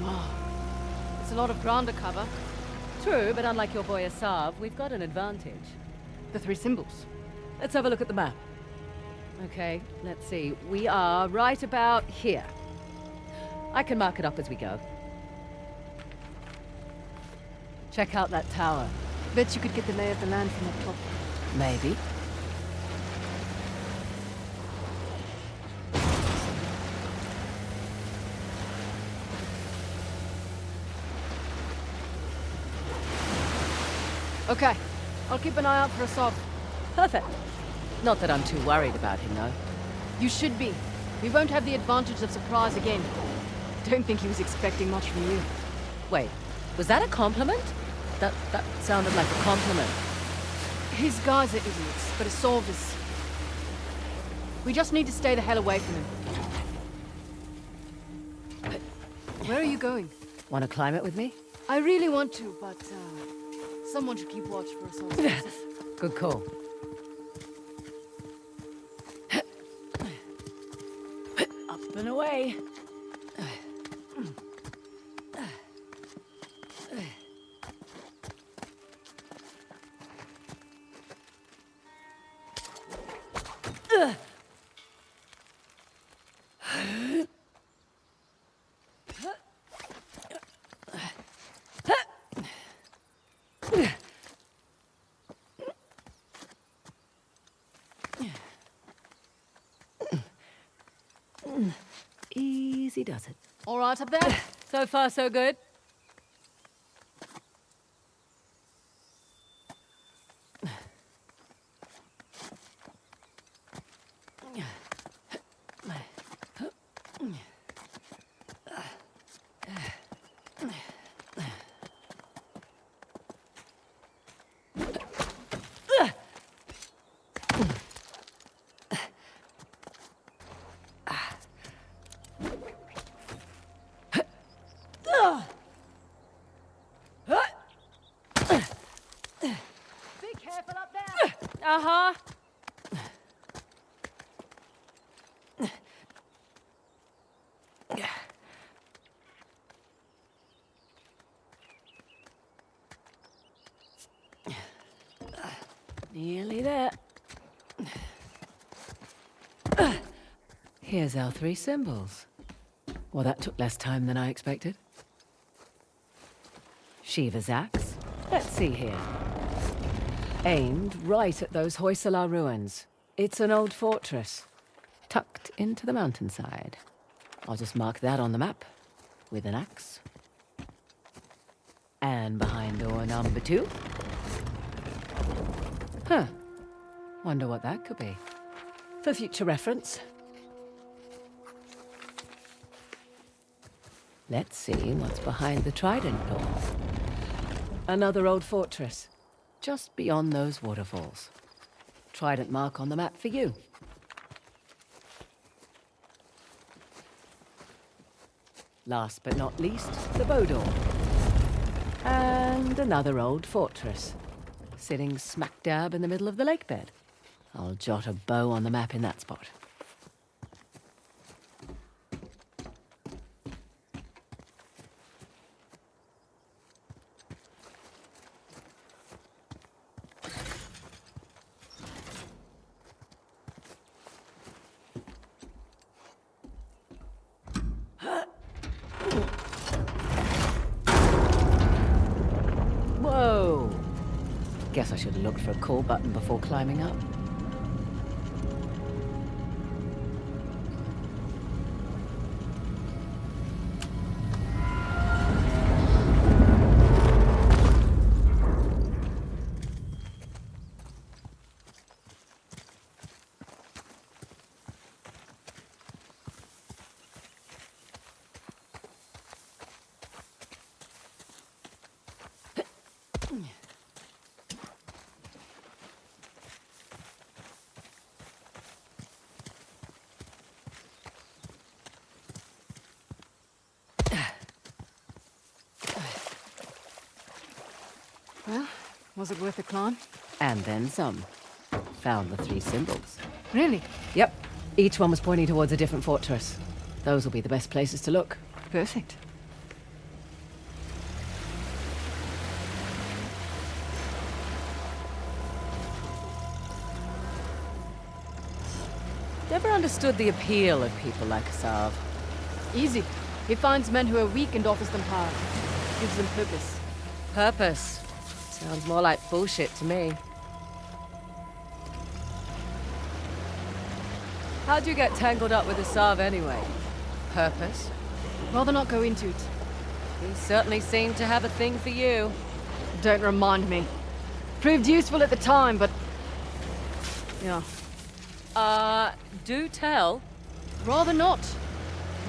Wow. It's a lot of ground to cover. True, but unlike your boy Asav, we've got an advantage. The three symbols. Let's have a look at the map. Okay, let's see. We are right about here. I can mark it up as we go. Check out that tower. Bet you could get the lay of the land from up top. Maybe. Okay, I'll keep an eye out for Asav. Perfect. Not that I'm too worried about him, though. You should be. We won't have the advantage of surprise again. Don't think he was expecting much from you. Wait, was that a compliment? That sounded like a compliment. His guys are idiots, but Asav is... We just need to stay the hell away from him. Where are you going? Want to climb it with me? I really want to, but someone should keep watch for Asav's. Good call. Up and away. Easy does it. All right up there? So far, so good. Uh-huh. Nearly there. Here's our three symbols. Well, that took less time than I expected. Shiva's axe. Let's see here. Aimed right at those Hoysala ruins. It's an old fortress, tucked into the mountainside. I'll just mark that on the map with an axe. And behind door number 2. Huh. Wonder what that could be. For future reference. Let's see what's behind the trident door. Another old fortress. Just beyond those waterfalls. Trident mark on the map for you. Last but not least, the bow door. And another old fortress, sitting smack dab in the middle of the lake bed. I'll jot a bow on the map in that spot. Whoa! Guess I should have looked for a call button before climbing up. Well, was it worth the climb? And then some. Found the three symbols. Really? Yep. Each one was pointing towards a different fortress. Those will be the best places to look. Perfect. understood the appeal of people like Asav. Easy. He finds men who are weak and offers them power. Gives them purpose. Purpose. Sounds more like bullshit to me. How'd you get tangled up with Asav anyway? Purpose? Rather not go into it. He certainly seemed to have a thing for you. Don't remind me. Proved useful at the time, but... yeah. Do tell. Rather not.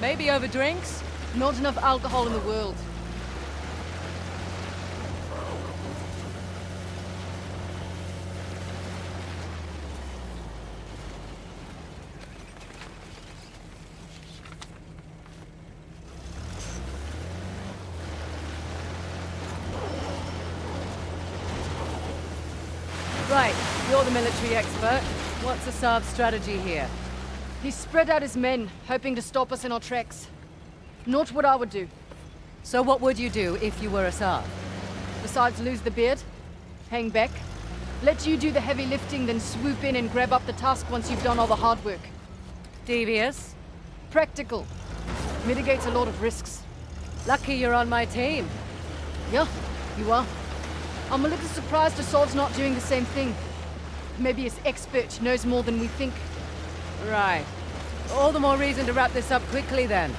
Maybe over drinks? Not enough alcohol in the world. Right, you're the military expert. What's Asav's strategy here? He spread out his men, hoping to stop us in our tracks. Not what I would do. So what would you do if you were Asav? Besides lose the beard, hang back, let you do the heavy lifting, then swoop in and grab up the tusk once you've done all the hard work. Devious? Practical. Mitigates a lot of risks. Lucky you're on my team. Yeah, you are. I'm a little surprised Asav's not doing the same thing. Maybe his expert knows more than we think. Right. All the more reason to wrap this up quickly then.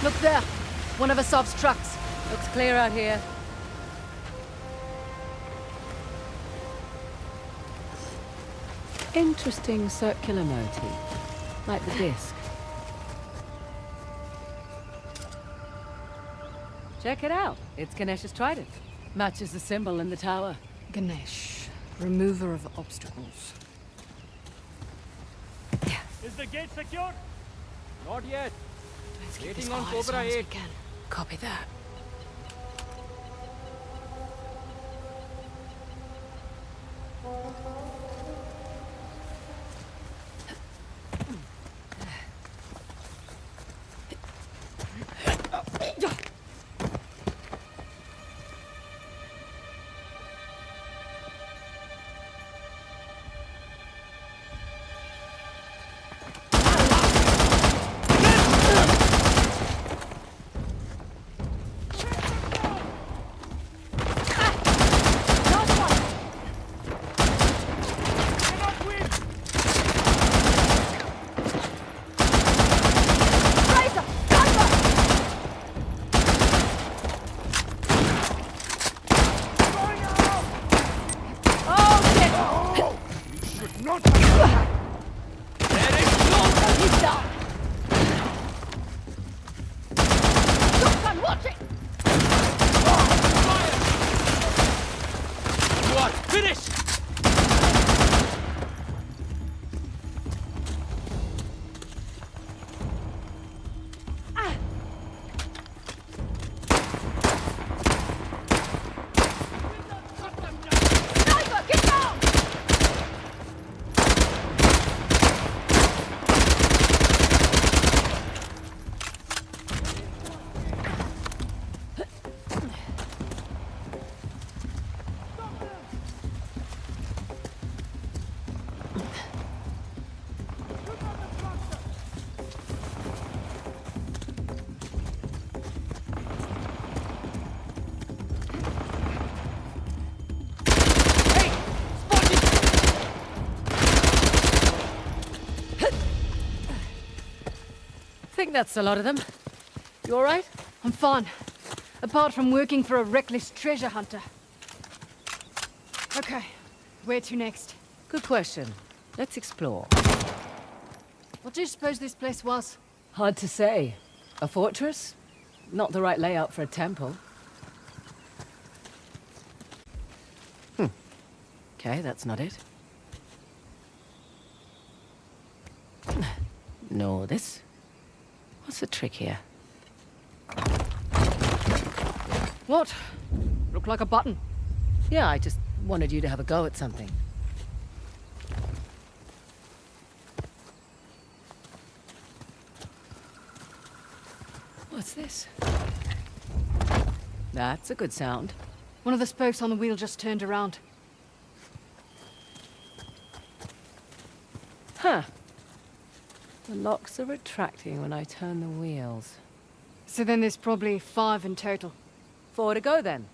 Look there! One of Asav's trucks. Looks clear out here. Interesting circular motif. Like the disc. Check it out. It's Ganesh's trident. Matches the symbol in the tower. Ganesh, remover of obstacles. Is the gate secured? Not yet. Let's keep Waiting this on quiet as Cobra long as we 8. can. Copy that. I think that's a lot of them. You all right? I'm fine. Apart from working for a reckless treasure hunter. Okay, where to next? Good question. Let's explore. What do you suppose this place was? Hard to say. A fortress? Not the right layout for a temple. Okay, that's not it. No, this. What's the trick here? What? Looked like a button. Yeah, I just wanted you to have a go at something. What's this? That's a good sound. One of the spokes on the wheel just turned around. Huh. The locks are retracting when I turn the wheels. So then there's probably 5 in total. 4 to go then.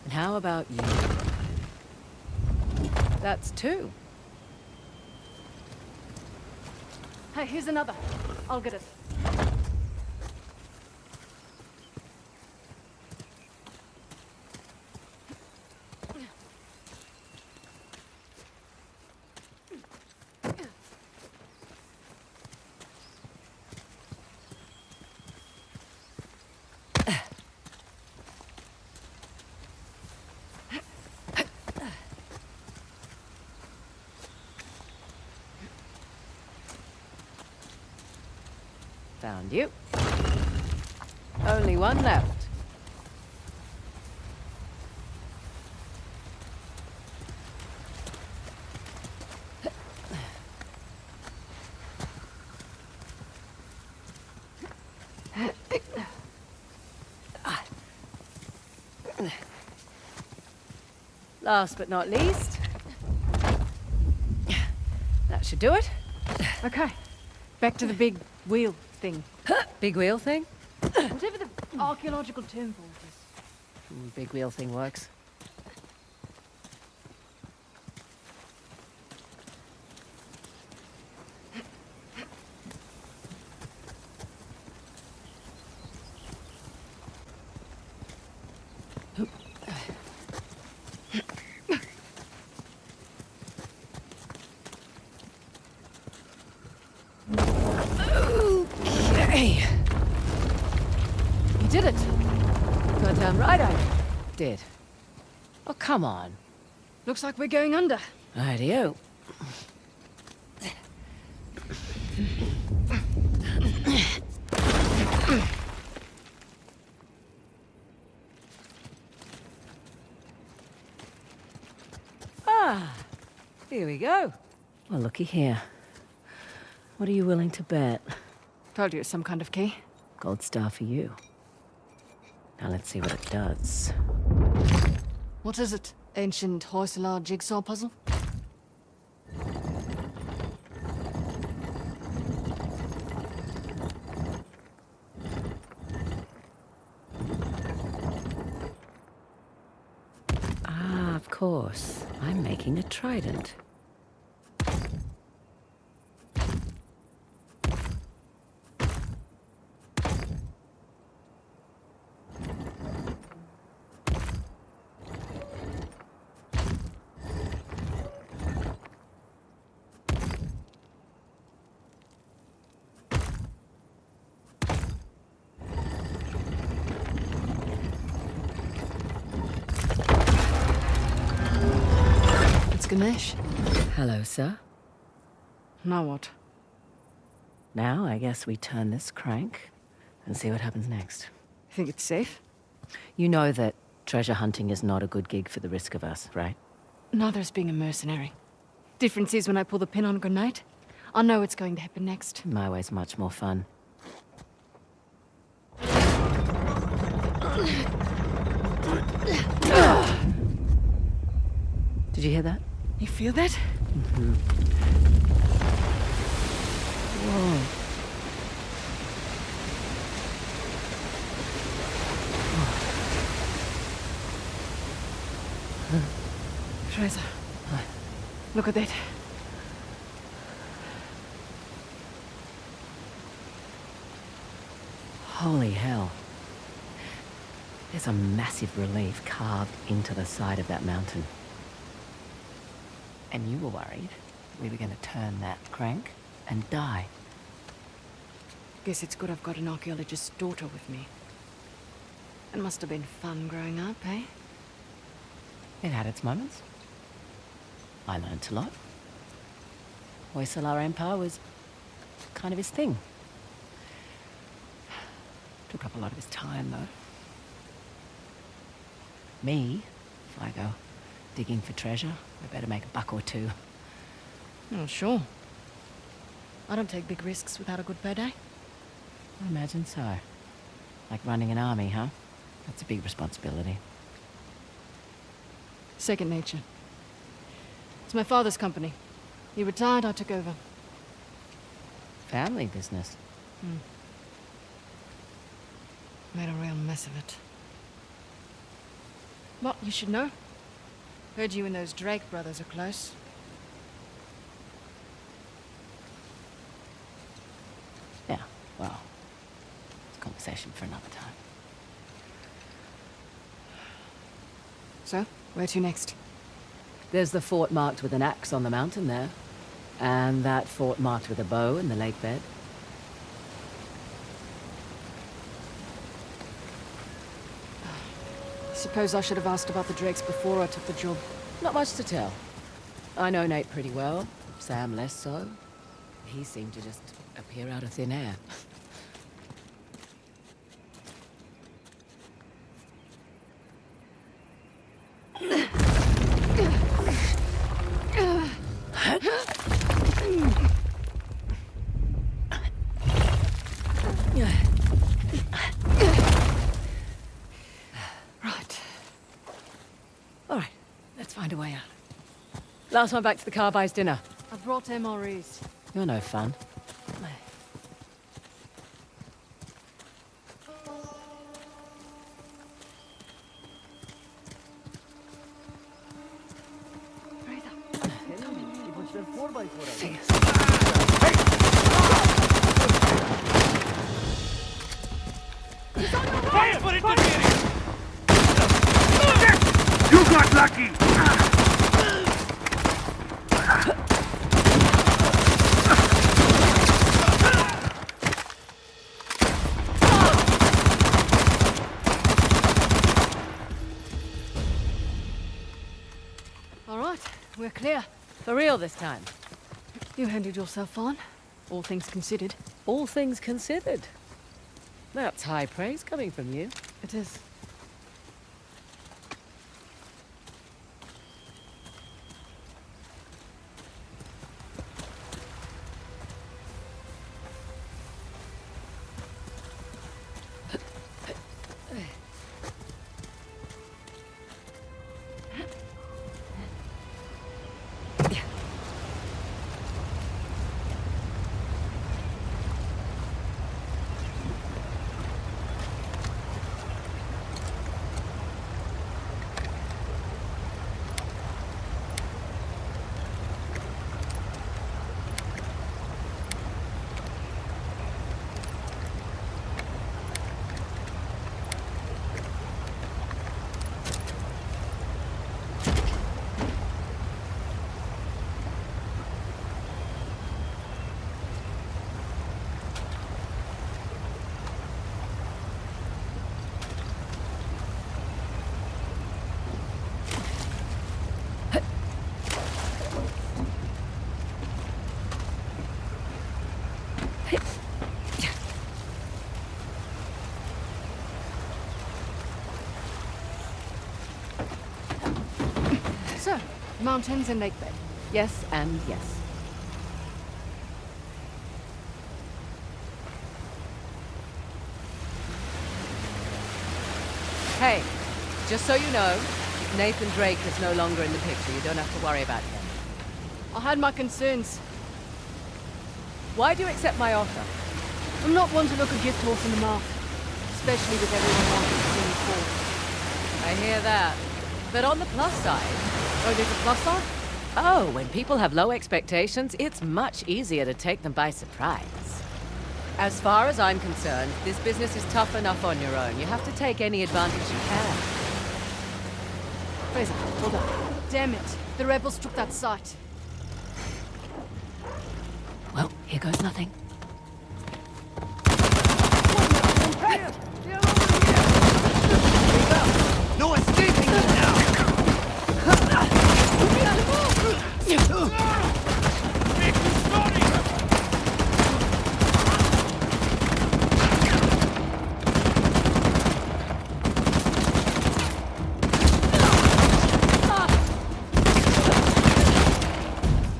And how about you? That's 2. Hey, here's another. I'll get it. Found you. Only one left. Last but not least. That should do it. Okay, back to the big wheel thing. Big wheel thing? Whatever the archaeological term for it is. Big wheel thing works. Okay. You did it! Goddamn right I did. Oh, come on. Looks like we're going under. Rightio. Here we go. Well, looky here. What are you willing to bet? Told you it's some kind of key. Gold star for you. Now let's see what it does. What is it? Ancient Hoysala jigsaw puzzle? Ah, of course. I'm making a trident. That's Ganesh. Hello, sir. Now what? Now I guess we turn this crank and see what happens next. You think it's safe? You know that treasure hunting is not a good gig for the risk of us, right? Neither is being a mercenary. Difference is when I pull the pin on a grenade, I know what's going to happen next. My way's much more fun. Did you hear that? You feel that? Whoa. Fraser. Look at that. Holy hell. There's a massive relief carved into the side of that mountain. And you were worried we were going to turn that crank and die. Guess it's good I've got an archaeologist's daughter with me. It must have been fun growing up, eh? It had its moments. I learnt a lot. Hoysalar Empire was kind of his thing. Took up a lot of his time, though. Me, if I go digging for treasure, I better make a buck or two. Oh, sure. I don't take big risks without a good payday. I imagine so. Like running an army, huh? That's a big responsibility. Second nature. It's my father's company. He retired, I took over. Family business. Made a real mess of it. What, you should know? Heard you and those Drake brothers are close. Yeah, well, it's a conversation for another time. So, where to next? There's the fort marked with an axe on the mountain there. And that fort marked with a bow in the lake bed. Suppose I should have asked about the Drakes before I took the job. Not much to tell. I know Nate pretty well, Sam less so. He seemed to just appear out of thin air. Right. All right, let's find a way out. Last one back to the car buys dinner. I brought MREs. You're no fun. Fire for interfering! You got lucky! All right, we're clear. For real this time. You handled yourself on, all things considered. All things considered. That's high praise coming from you. It is. So, mountains and lake bed. Yes and yes. Hey, just so you know, Nathan Drake is no longer in the picture. You don't have to worry about him. I had my concerns. Why do you accept my offer? I'm not one to look a gift horse in the mouth. Especially with everyone wanting to see me fall. I hear that. But on the plus side... Oh, there's a plus side? Oh, when people have low expectations, it's much easier to take them by surprise. As far as I'm concerned, this business is tough enough on your own. You have to take any advantage you can. Fraser, hold on. Damn it. The rebels took that site. Well, here goes nothing. No escaping me now!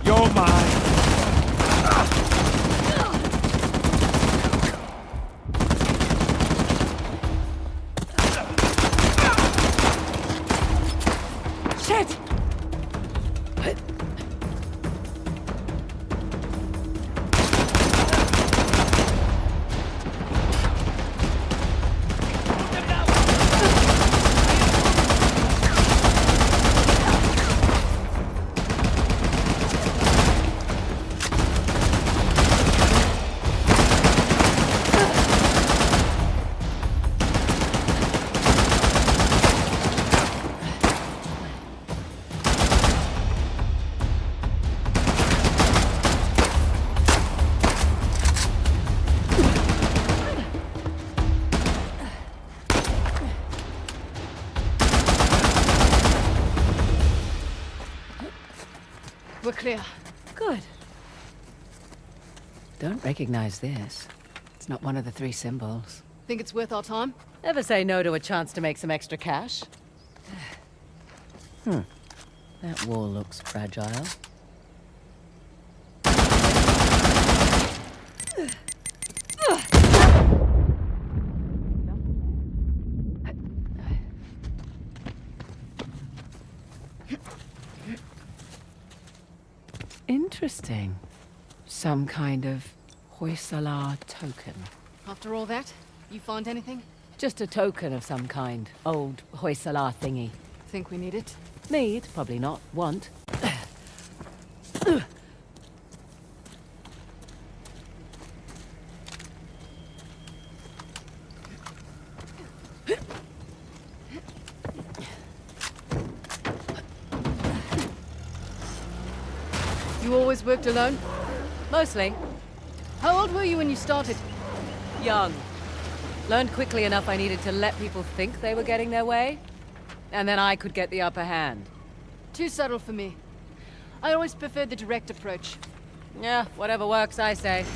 You're mine! Shit! We're clear. Good. Don't recognize this. It's not one of the 3 symbols. Think it's worth our time? Ever say no to a chance to make some extra cash? That wall looks fragile. Interesting. Some kind of Hoysala token. After all that, you find anything? Just a token of some kind. Old Hoysala thingy. Think we need it? Need, probably not. Want. You always worked alone? Mostly. How old were you when you started? Young. Learned quickly enough I needed to let people think they were getting their way. And then I could get the upper hand. Too subtle for me. I always preferred the direct approach. Yeah, whatever works, I say.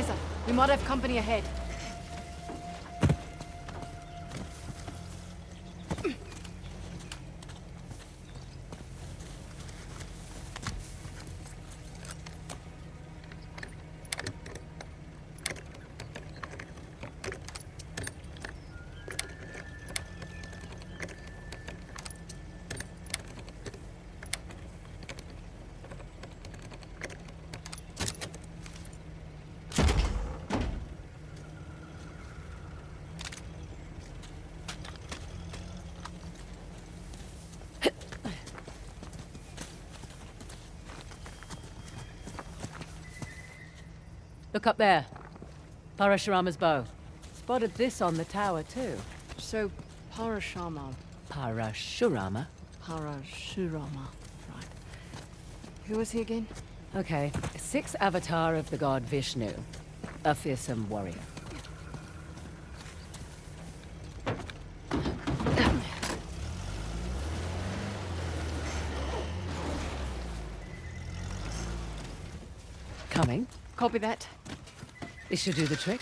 laser. We might have company ahead. Look up there. Parashurama's bow. Spotted this on the tower, too. So, Parashurama. Parashurama? Parashurama. Right. Who was he again? Okay, 6th avatar of the god Vishnu. A fearsome warrior. Coming. Copy that. This should do the trick.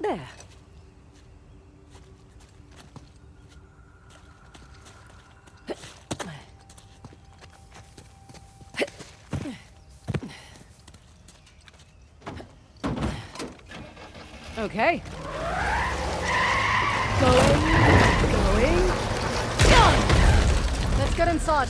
There. Okay. Going. Let's get inside.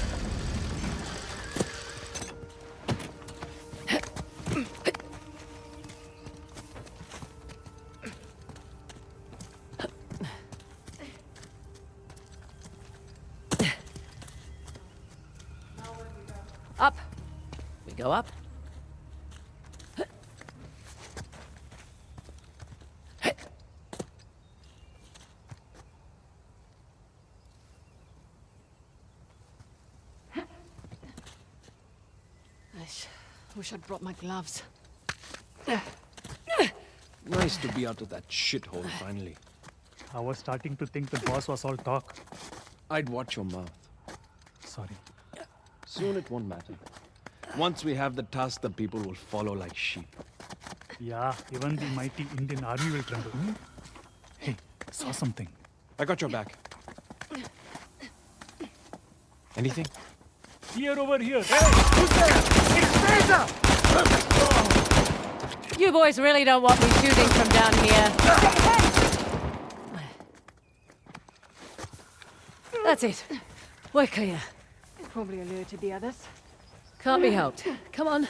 Up. We go up. Wish I'd brought my gloves. Nice to be out of that shithole finally. I was starting to think the boss was all talk. I'd watch your mouth. Sorry. Soon it won't matter. Once we have the task, the people will follow like sheep. Yeah, even the mighty Indian army will tremble. Hey, saw something. I got your back. Anything? Here, over here. You boys really don't want me shooting from down here. That's it. We're clear. Probably alerted the others. Can't be helped. Come on.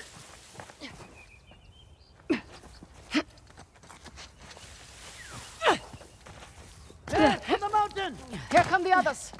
There, on the mountain! Here come the others.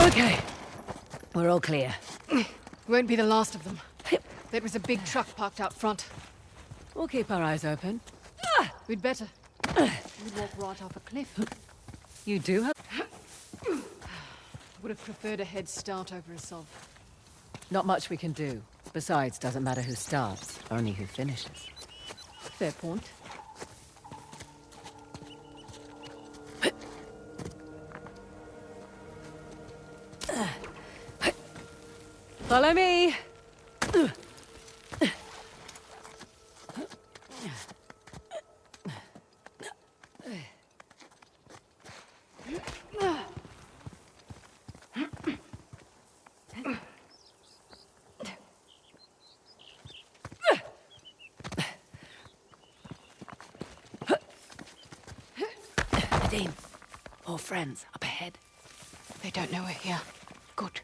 Okay. We're all clear. Won't be the last of them. There was a big truck parked out front. We'll keep our eyes open. We'd better. We'd walk right off a cliff. You do have... Would have preferred a head start over a solve. Not much we can do. Besides, doesn't matter who starts, only who finishes. Fair point. Follow me! Nadine, more friends up ahead. They don't know we're here. Good.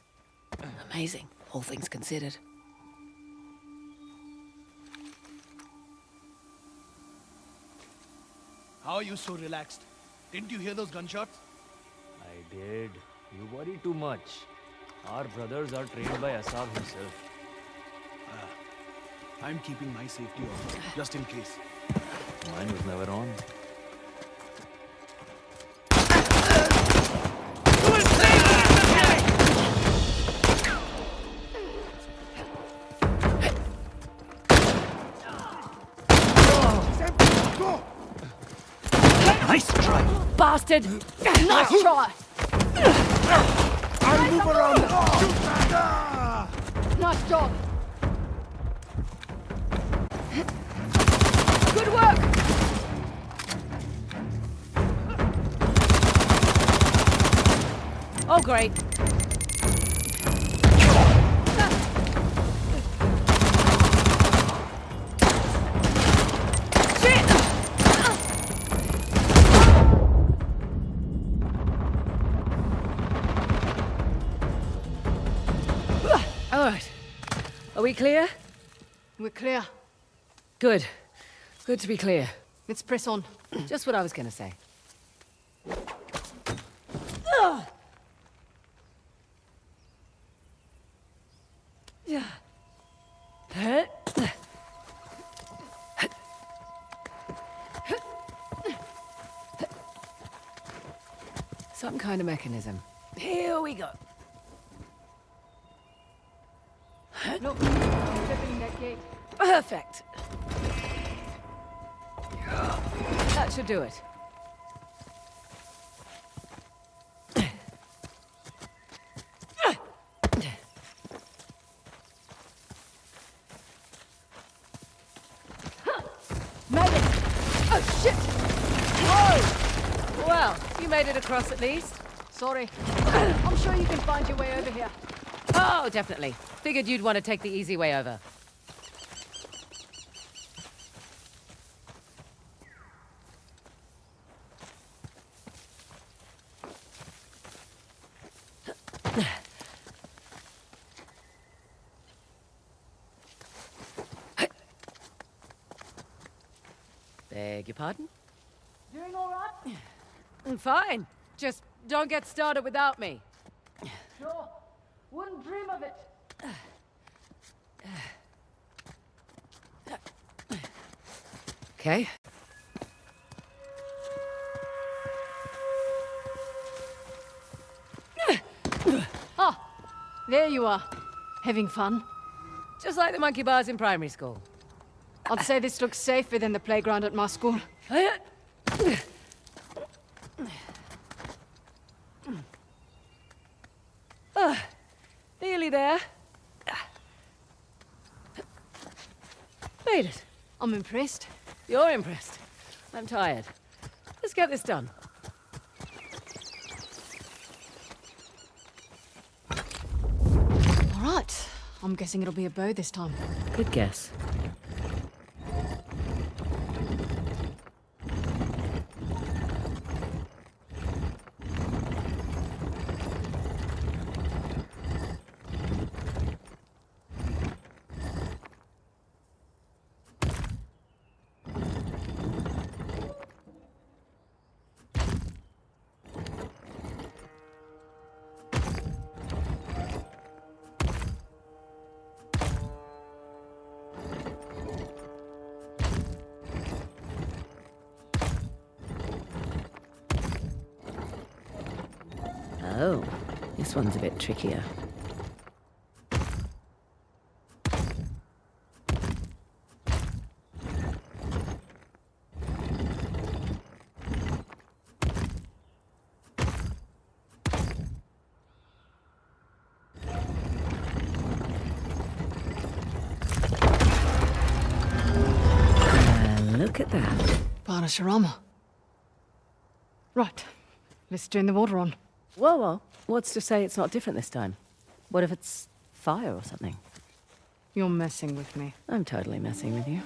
Amazing, all things considered. How are you so relaxed? Didn't you hear those gunshots? I did. You worry too much. Our brothers are trained by Asab himself. I'm keeping my safety on, just in case. Mine was never on. Nice try. Bastard! Nice try! I'll move around! Nice job! Good work! Oh, great. Shit! All right. Are we clear? We're clear. Good. Good to be clear. Let's press on. Just what I was gonna say. Some kind of mechanism. Here we go. Look, I'm opening that gate. Perfect. That should do it. Made it! Oh, shit! Whoa! Well, you made it across at least. Sorry. I'm sure you can find your way over here. Oh, definitely. Figured you'd want to take the easy way over. Beg your pardon? Doing all right? I'm fine. Just don't get started without me. Sure. Wouldn't dream of it. Okay. Ah, there you are. Having fun? Just like the monkey bars in primary school. I'd say this looks safer than the playground at my school. Nearly there. Made it. I'm impressed. You're impressed. I'm tired. Let's get this done. All right. I'm guessing it'll be a bow this time. Good guess. Oh, this one's a bit trickier. Look at that. Parashurama. Right. Let's turn the water on. Whoa, whoa. What's to say it's not different this time? What if it's fire or something? You're messing with me. I'm totally messing with you.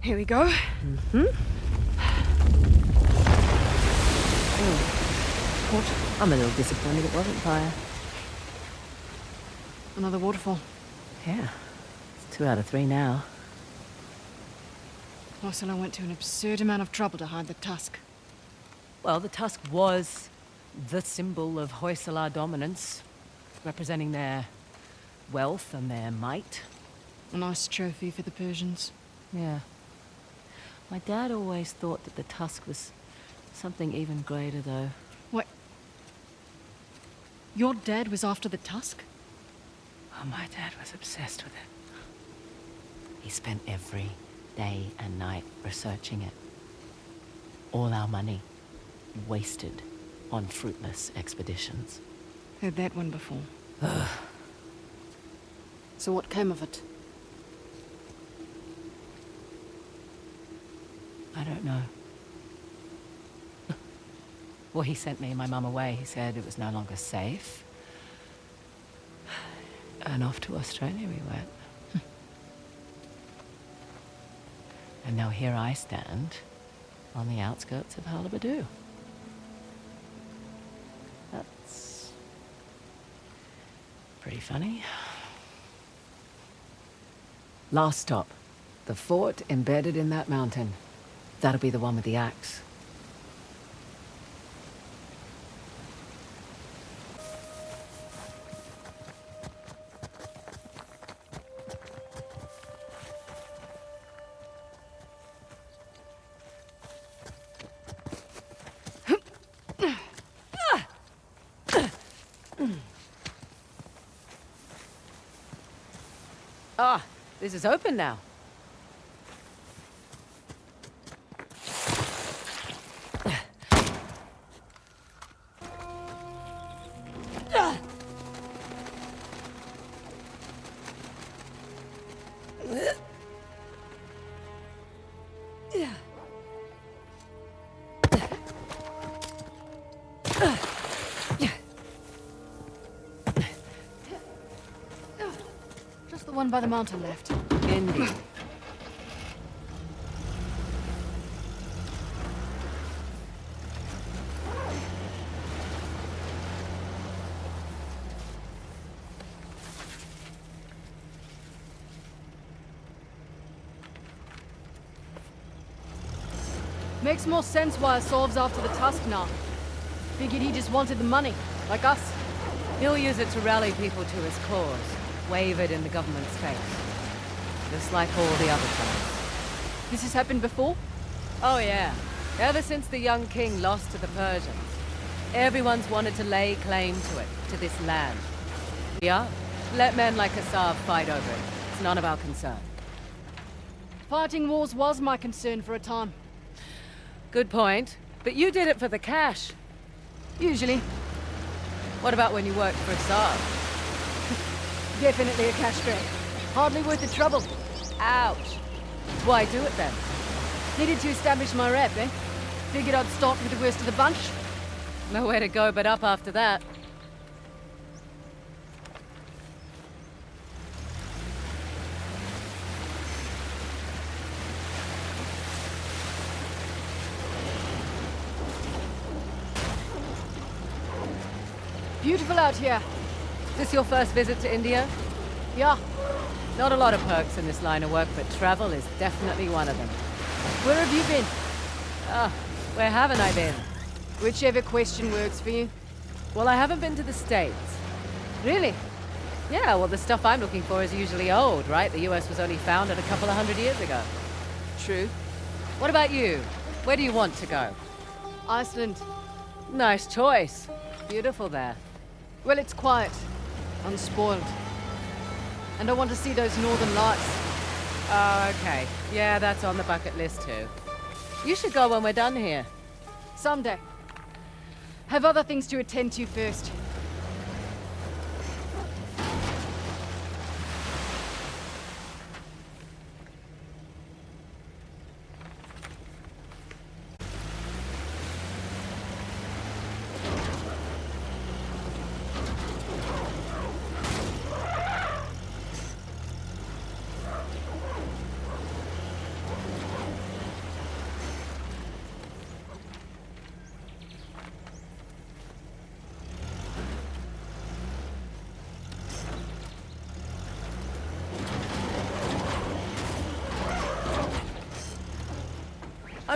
Here we go. What? I'm a little disappointed it wasn't fire. Another waterfall. Yeah. It's 2 out of 3 now. Hoysala went to an absurd amount of trouble to hide the tusk. Well, the tusk was the symbol of Hoysala dominance, representing their wealth and their might. A nice trophy for the Persians. Yeah. My dad always thought that the tusk was something even greater, though. What? Your dad was after the tusk? Oh, my dad was obsessed with it. He spent every day and night researching it. All our money wasted on fruitless expeditions. Heard that one before. So what came of it? I don't know. Well, he sent me and my mum away. He said it was no longer safe. And off to Australia we went. And now here I stand on the outskirts of Halibadu. That's pretty funny. Last stop. The fort embedded in that mountain. That'll be the one with the axe. Ah, this is open now. Just the one by the mountain left. Indeed. Makes more sense why Asolv's after the tusk now. Figured he just wanted the money, like us. He'll use it to rally people to his cause, wave it in the government's face. Just like all the other times. This has happened before? Oh yeah. Ever since the young king lost to the Persians, everyone's wanted to lay claim to it, to this land. Yeah? Let men like Asav fight over it. It's none of our concern. Fighting wars was my concern for a time. Good point. But you did it for the cash. Usually. What about when you worked for Asav? Definitely a cash grab. Hardly worth the trouble. Ouch. Why do it then? Needed to establish my rep, eh? Figured I'd start with the worst of the bunch. Nowhere to go but up after that. Beautiful out here. Is this your first visit to India? Yeah. Not a lot of perks in this line of work, but travel is definitely one of them. Where have you been? Ah, where haven't I been? Whichever question works for you. Well, I haven't been to the States. Really? Yeah, well, the stuff I'm looking for is usually old, right? The US was only founded a couple of 100 years ago. True. What about you? Where do you want to go? Iceland. Nice choice. Beautiful there. Well, it's quiet. Unspoiled. And I want to see those northern lights. Oh, okay. Yeah, that's on the bucket list too. You should go when we're done here. Someday. Have other things to attend to first.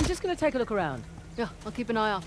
I'm just gonna take a look around. Yeah, I'll keep an eye out.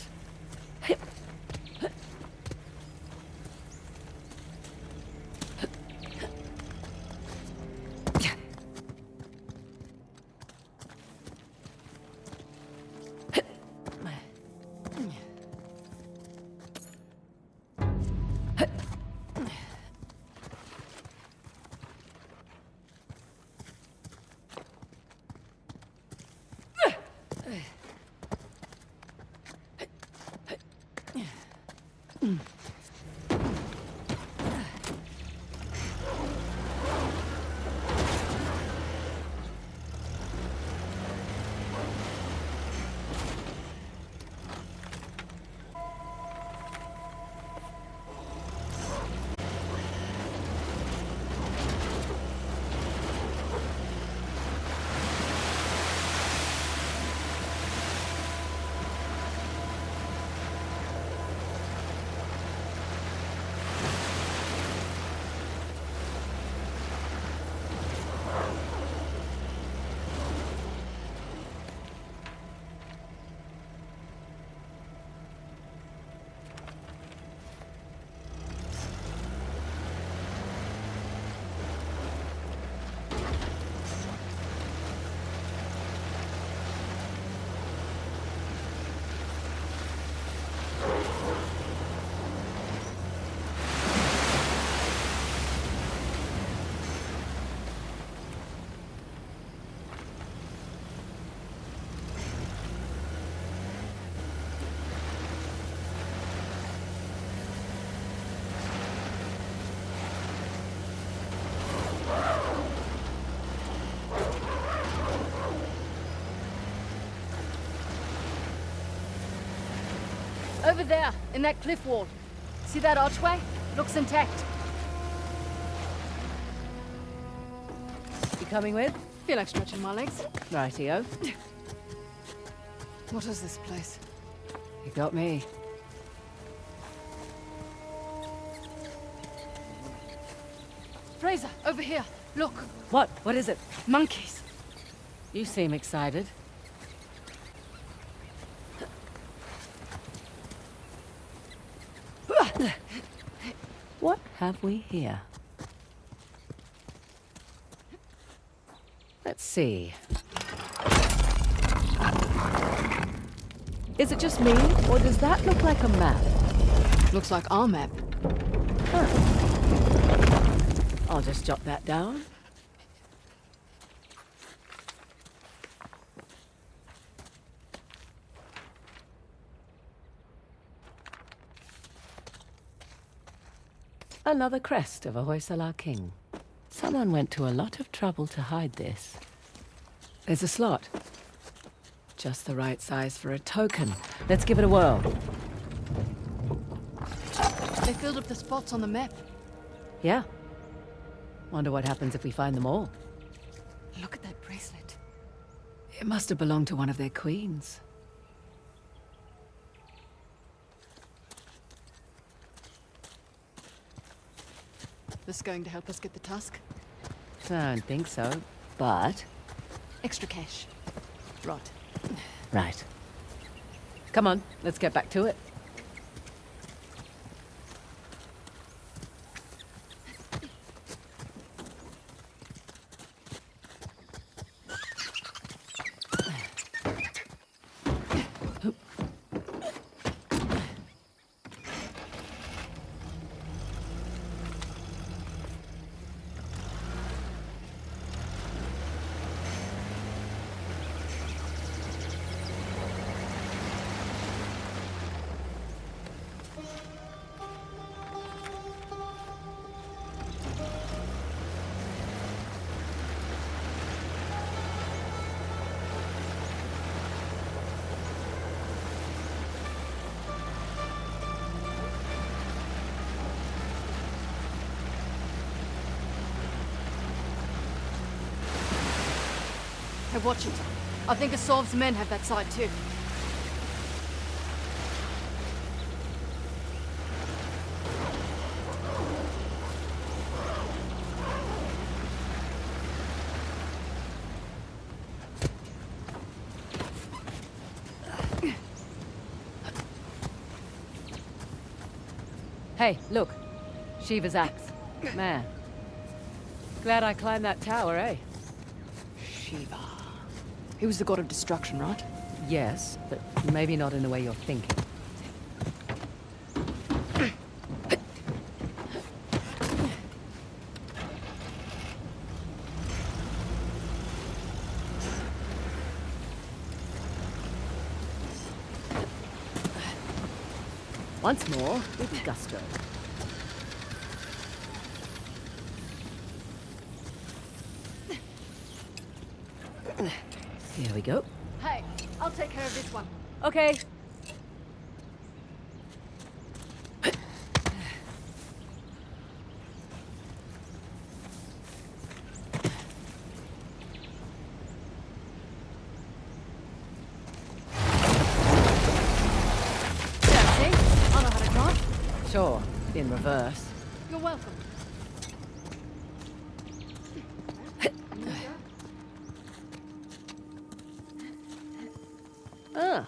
Over there, in that cliff wall. See that archway? Looks intact. You coming with? Feel like stretching my legs. Rightio. What is this place? You got me. Fraser, over here. Look, What? What is it? monkeys. You seem excited. What have we here? Let's see. Is it just me, or does that look like a map? Looks like our map. Huh. I'll just jot that down. Another crest of a Hoysala king. Someone went to a lot of trouble to hide this. There's a slot. Just the right size for a token. Let's give it a whirl. They filled up the spots on the map. Yeah. Wonder what happens if we find them all. Look at that bracelet. It must have belonged to one of their queens. This going to help us get the tusk? Don't think so, but... Extra cash. Right. Right. Come on, let's get back to it. Hey, watch it. I think Asav's men have that side too. Hey, look. Shiva's axe. Man. Glad I climbed that tower, eh? Shiva. He was the god of destruction, right? Yes, but maybe not in the way you're thinking. Once more, with gusto. Here we go. Hey, I'll take care of this one. Okay. Yeah, see? I know how to drive. Sure, in reverse. You're welcome. Ah.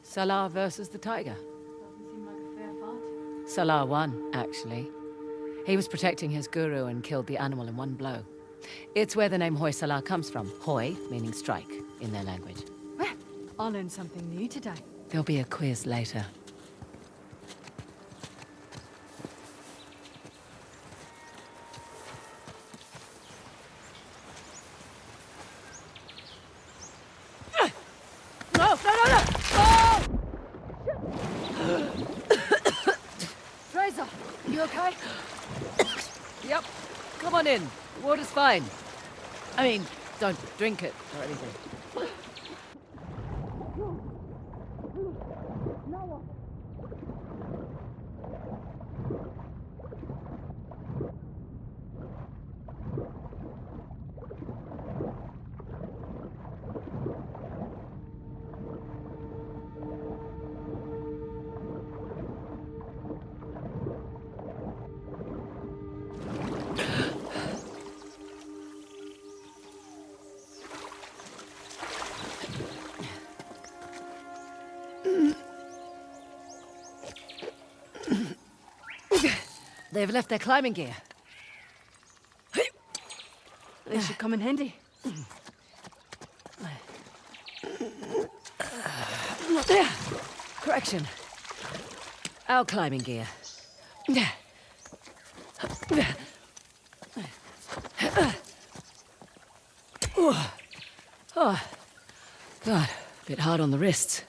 Salah versus the tiger. Doesn't seem like a fair fight. Salah won, actually. He was protecting his guru and killed the animal in one blow. It's where the name Hoysala comes from. Hoy, meaning strike, in their language. Well, I learned something new today. There'll be a quiz later. No! Fraser, you okay? Yep. Come on in. The water's fine. I mean, don't drink it or anything. They've left their climbing gear. They should come in handy. Correction. Our climbing gear. Oh, God, a bit hard on the wrists.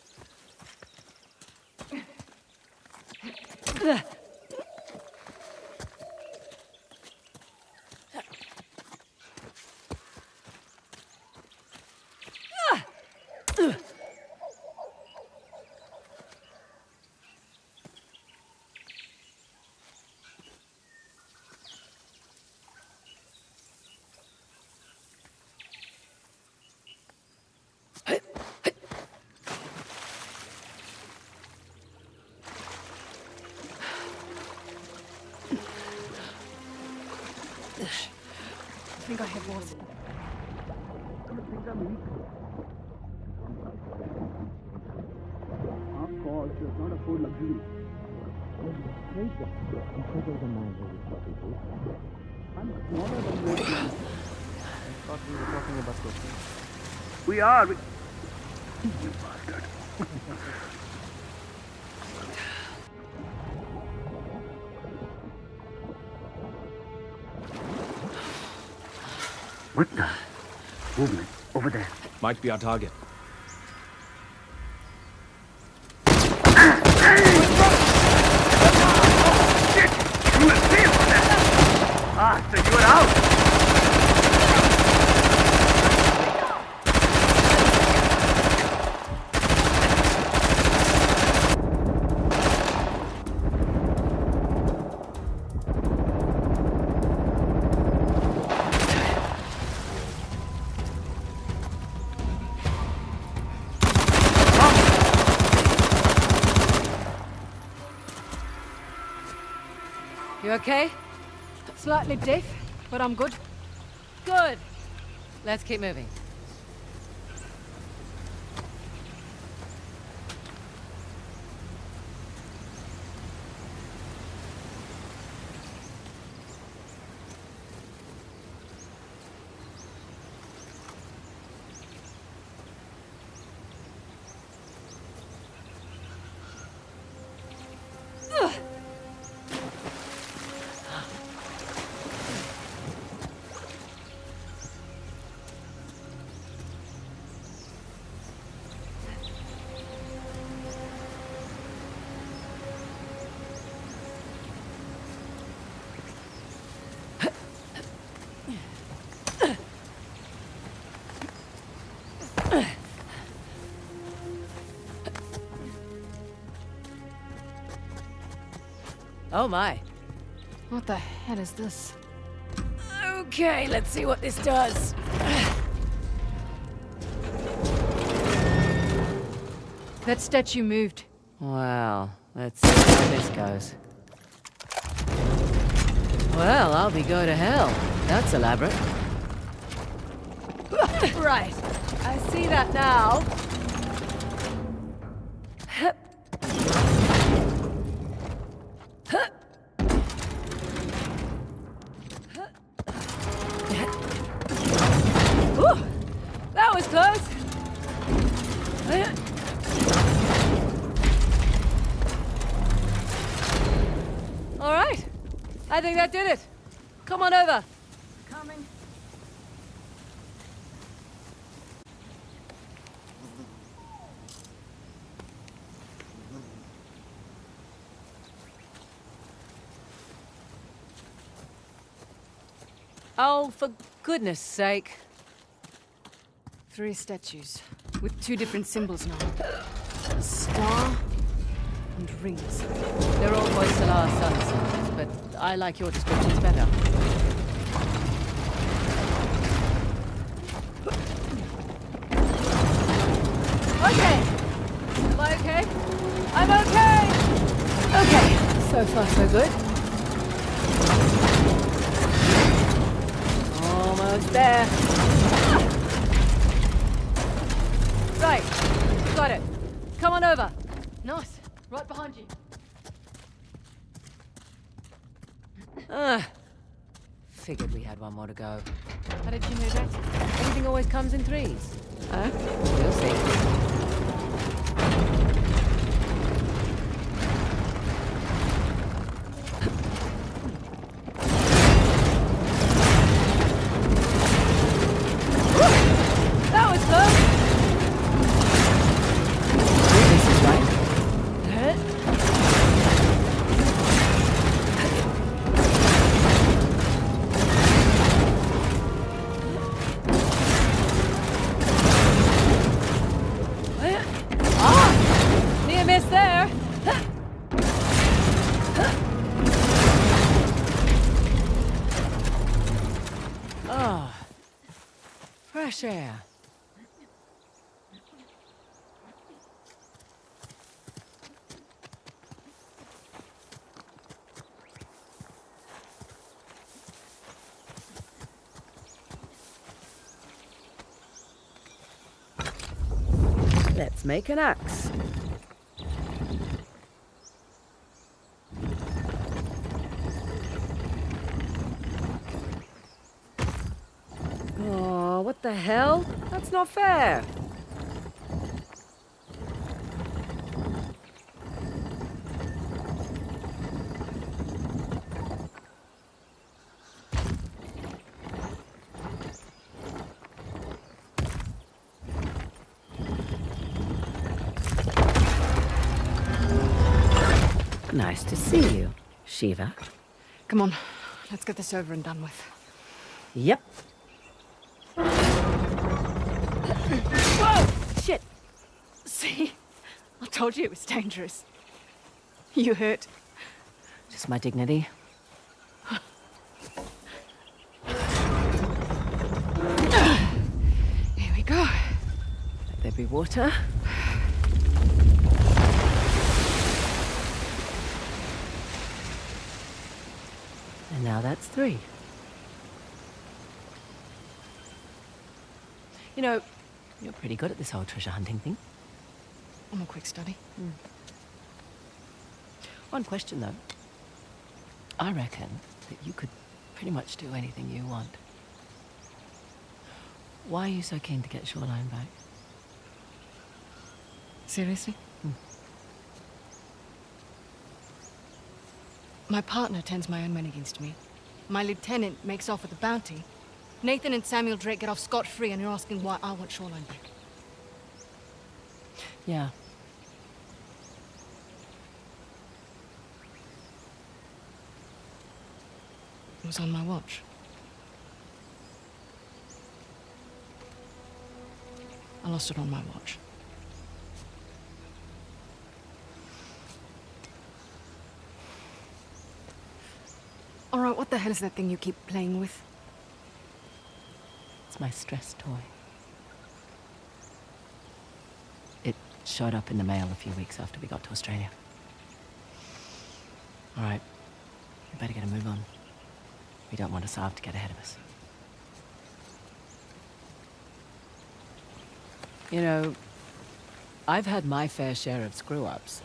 I think I have water. Of course, it's not a full luxury. I'm smaller than most men. I thought we were talking about cooking. We are. You bastard. What the? Movement. Over there. Might be our target. Shit! You will pay for that! Ah, so you are out! You okay? Slightly deaf, but I'm good. Good. Let's keep moving. Oh my. What the hell is this? Okay, let's see what this does. That statue moved. Well, let's see how this goes. Well, I'll be go to hell. That's elaborate. Right. I see that now. Ooh, that was close. All right. I think that did it. Come on over. Coming. Oh, for goodness sake. 3 statues with 2 different symbols now. A star and rings. They're all Hoysala sun symbols, but I like your descriptions better. Okay. Am I okay? I'm okay! Okay, so far so good. Almost there. Right, got it. Come on over. Nice. Right behind you. Figured we had one more to go. How did you know that? Everything always comes in threes. Huh? We'll see. That was close. This is right. Near miss there. Oh, fresh air. Let's make an axe. Oh, what the hell? That's not fair. Nice to see you, Shiva. Come on. Let's get this over and done with. Yep. Whoa! Shit! See? I told you it was dangerous. You hurt. Just my dignity. Here we go. Let there be water. And now that's 3. You know, you're pretty good at this whole treasure hunting thing. I'm a quick study. One question, though. I reckon that you could pretty much do anything you want. Why are you so keen to get Shoreline back? Seriously? My partner turns my own men against me. My lieutenant makes off with the bounty. Nathan and Samuel Drake get off scot-free, and you're asking why I want Shoreline back. Yeah. It was on my watch. I lost it on my watch. Alright, what the hell is that thing you keep playing with? It's my stress toy. It showed up in the mail a few weeks after we got to Australia. All right, we better get a move on. We don't want Asav to get ahead of us. You know, I've had my fair share of screw-ups.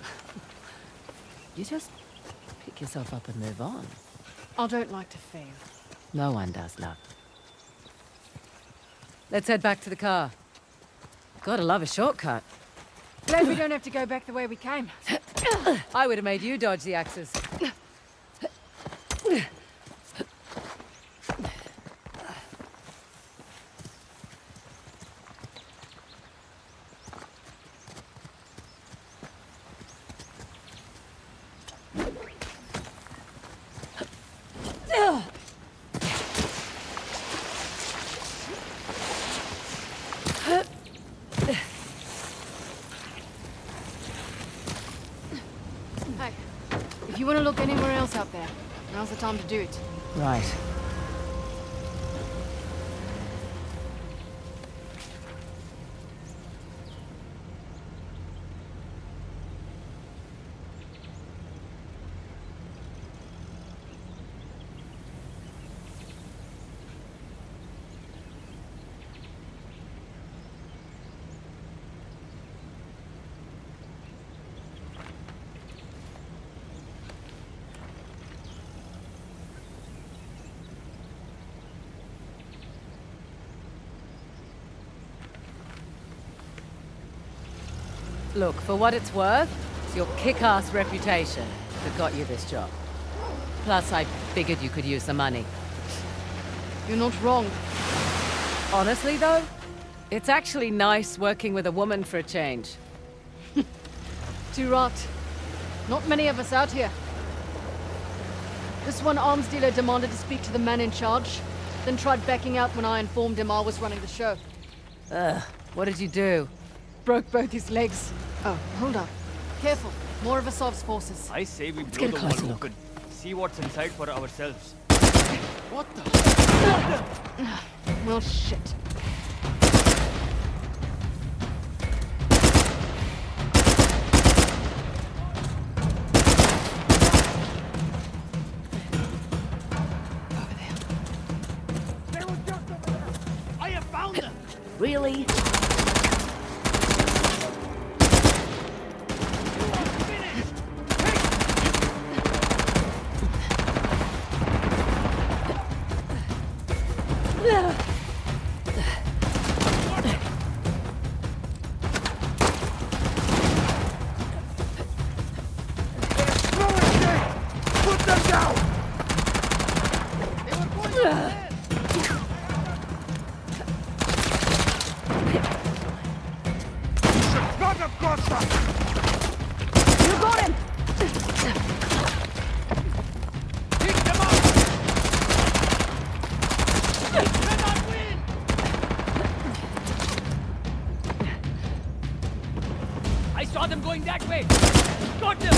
You just pick yourself up and move on. I don't like to fail. No one does, love. Let's head back to the car. Gotta love a shortcut. Glad we don't have to go back the way we came. I would have made you dodge the axes. Hey, if you want to look anywhere else out there, now's the time to do it. Right. Look, for what it's worth, it's your kick-ass reputation that got you this job. Plus, I figured you could use the money. You're not wrong. Honestly, though, it's actually nice working with a woman for a change. Too right. Not many of us out here. This one arms dealer demanded to speak to the man in charge, then tried backing out when I informed him I was running the show. Ugh, what did you do? Broke both his legs. Oh, hold up. Careful. More of Asav's forces. I say we blow get a the wall closer look. open. See what's inside for ourselves. What the? Well, shit. Over there. They were just over there. I have found them. Really? Put them down. They were going over there. Should not have crossed us. You got him! Pick them up. They cannot win. I saw them going that way. Got them.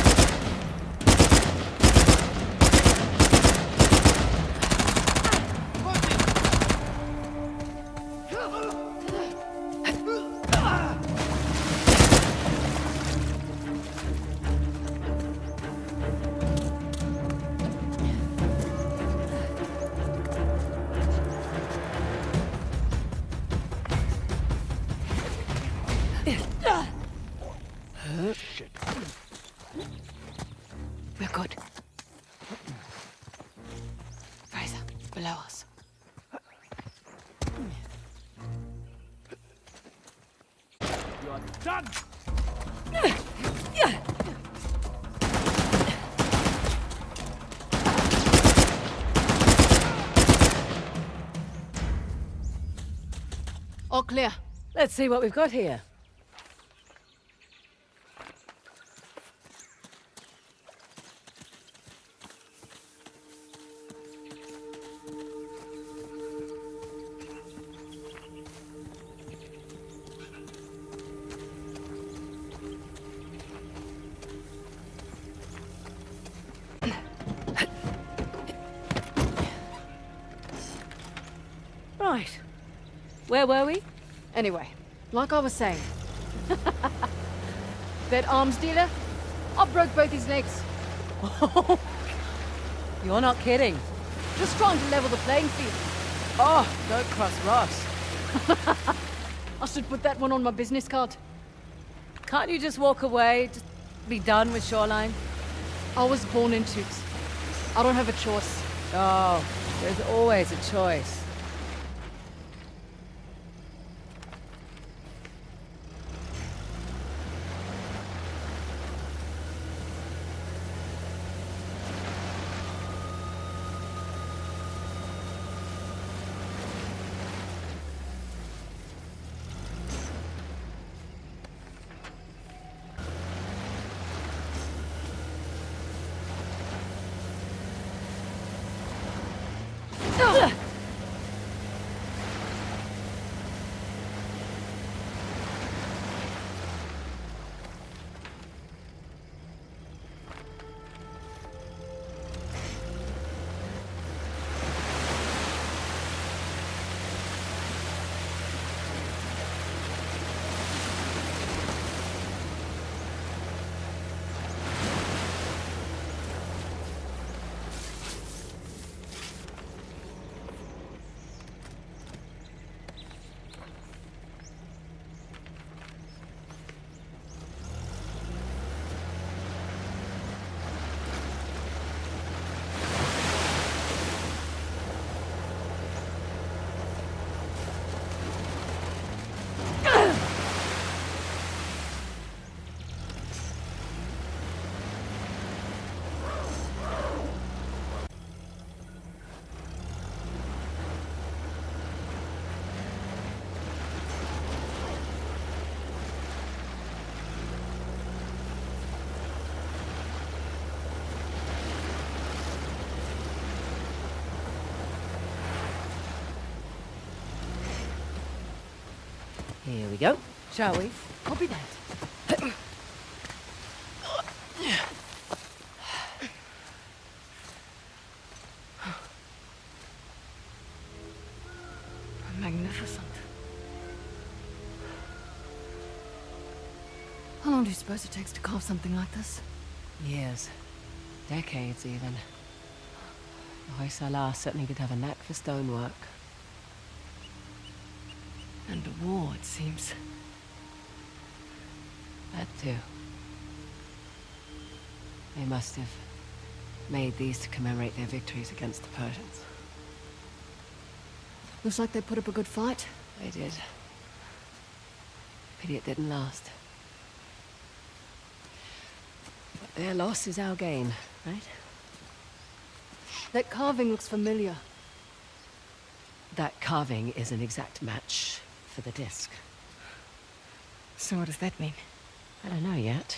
We're good. Fraser, below us. You are done. All clear. Let's see what we've got here. Right. Where were we? Anyway, like I was saying. That arms dealer, I broke both his legs. You're not kidding. Just trying to level the playing field. Oh, don't cross Ross. I should put that one on my business card. Can't you just walk away? Just be done with Shoreline? I was born into it. I don't have a choice. Oh, there's always a choice. Here we go, shall we? Copy that. Magnificent. How long do you suppose it takes to carve something like this? Years. Decades, even. The Hoysala certainly did have a knack for stonework. And the war, it seems. That too. They must have made these to commemorate their victories against the Persians. Looks like they put up a good fight. They did. Pity it didn't last. But their loss is our gain, right? That carving looks familiar. That carving is an exact match for the disc. So what does that mean? I don't know yet.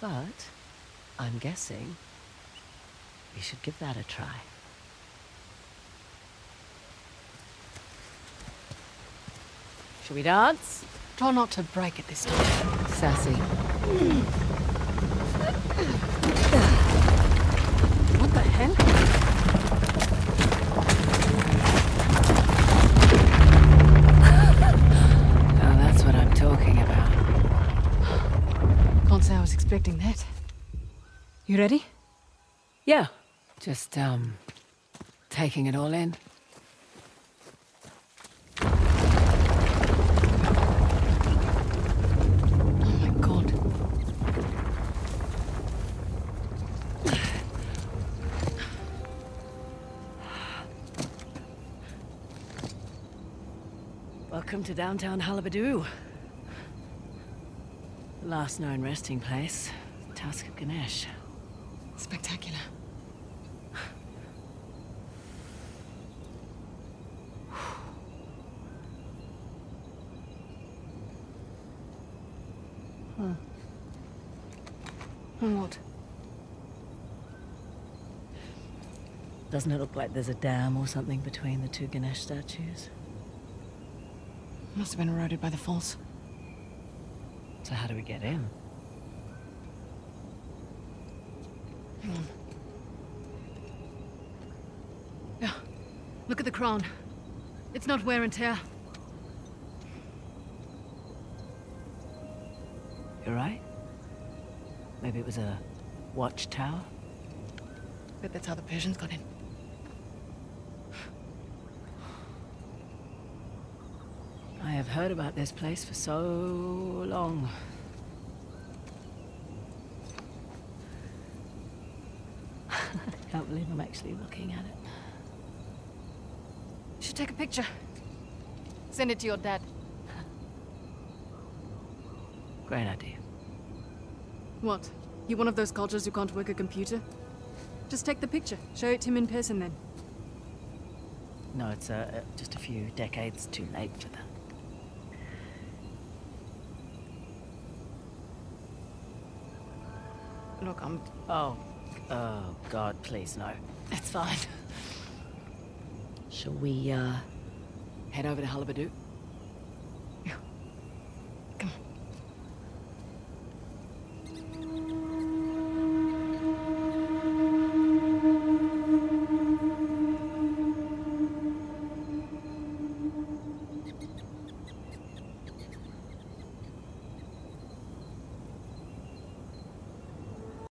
But I'm guessing we should give that a try. Shall we dance? Try not to break it this time. Sassy. What the hell? Now that's what I'm talking about. Can't say I was expecting that. You ready? Yeah. Just, taking it all in. Oh my god. Welcome to downtown Halabadu. The last known resting place, Tusk of Ganesh. Spectacular. And what? Doesn't it look like there's a dam or something between the two Ganesh statues? Must have been eroded by the falls. So how do we get in? Hang on. Look at the crown. It's not wear and tear. You're right. Maybe it was a watchtower? Bet that's how the Persians got in. I have heard about this place for so long. I can't believe I'm actually looking at it. You should take a picture. Send it to your dad. Great idea. What? You one of those cultures who can't work a computer? Just take the picture. Show it to him in person then. No, it's just a few decades too late for that. Look, Oh, God, please, no. It's fine. Shall we, head over to Halibadu? Come on.